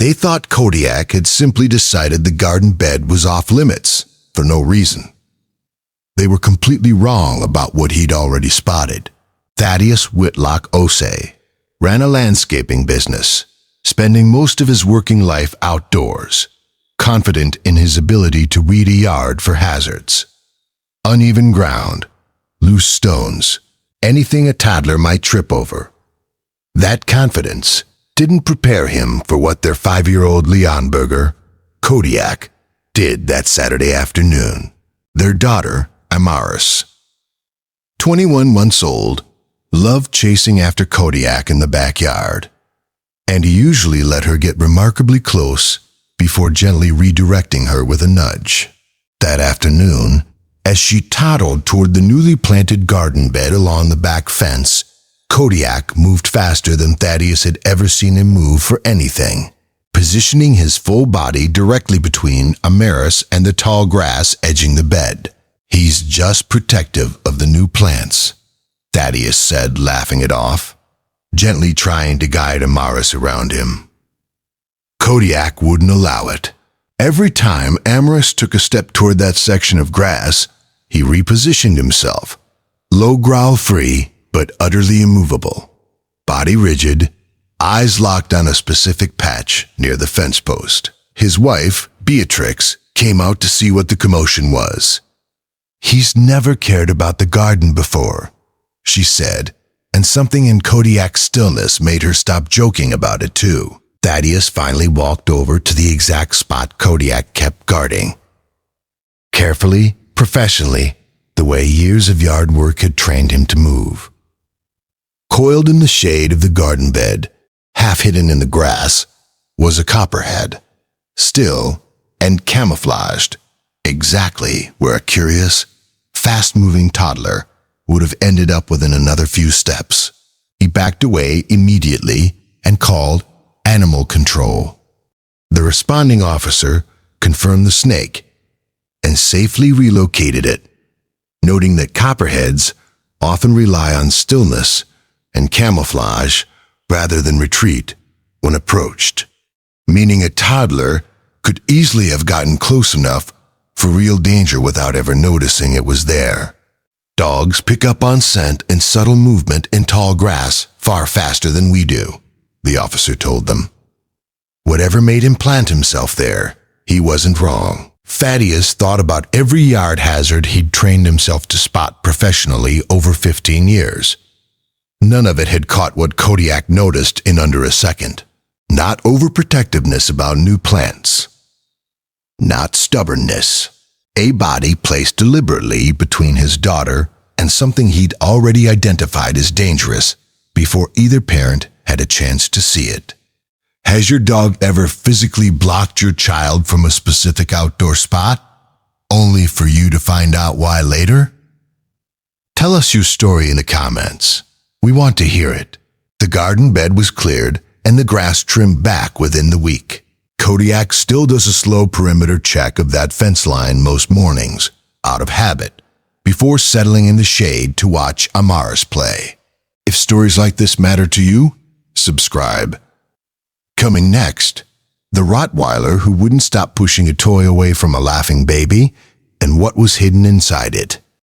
They thought Kodiak had simply decided the garden bed was off limits for no reason. They were completely wrong about what he'd already spotted. Thaddeus Whitlock Osei ran a landscaping business, spending most of his working life outdoors, confident in his ability to read a yard for hazards. Uneven ground, loose stones, anything a toddler might trip over. That confidence didn't prepare him for what their 5-year-old Leonberger, Kodiak, did that Saturday afternoon. Their daughter, Amaris, 21 months old, loved chasing after Kodiak in the backyard, and he usually let her get remarkably close before gently redirecting her with a nudge. That afternoon, as she toddled toward the newly planted garden bed along the back fence, Kodiak moved faster than Thaddeus had ever seen him move for anything, positioning his full body directly between Amaris and the tall grass edging the bed. "He's just protective of the new plants," Thaddeus said, laughing it off, gently trying to guide Amaris around him. Kodiak wouldn't allow it. Every time Amaris took a step toward that section of grass, he repositioned himself, low growl-free but utterly immovable, body rigid, eyes locked on a specific patch near the fence post. His wife, Beatrix, came out to see what the commotion was. "He's never cared about the garden before," she said, and something in Kodiak's stillness made her stop joking about it too. Thaddeus finally walked over to the exact spot Kodiak kept guarding. Carefully, professionally, the way years of yard work had trained him to move. Coiled in the shade of the garden bed, half hidden in the grass, was a copperhead, still and camouflaged, exactly where a curious, fast-moving toddler would have ended up within another few steps. He backed away immediately and called animal control. The responding officer confirmed the snake and safely relocated it, noting that copperheads often rely on stillness and camouflage rather than retreat when approached, meaning a toddler could easily have gotten close enough for real danger without ever noticing it was there. Dogs pick up on scent and subtle movement in tall grass far faster than we do, the officer told them. Whatever made him plant himself there, he wasn't wrong. Thaddeus thought about every yard hazard he'd trained himself to spot professionally over 15 years. None of it had caught what Kodiak noticed in under a second. Not overprotectiveness about new plants. Not stubbornness. A body placed deliberately between his daughter and something he'd already identified as dangerous before either parent had a chance to see it. Has your dog ever physically blocked your child from a specific outdoor spot, only for you to find out why later? Tell us your story in the comments. We want to hear it. The garden bed was cleared and the grass trimmed back within the week. Kodiak still does a slow perimeter check of that fence line most mornings, out of habit, before settling in the shade to watch Amaris play. If stories like this matter to you, subscribe. Coming next, the Rottweiler who wouldn't stop pushing a toy away from a laughing baby and what was hidden inside it.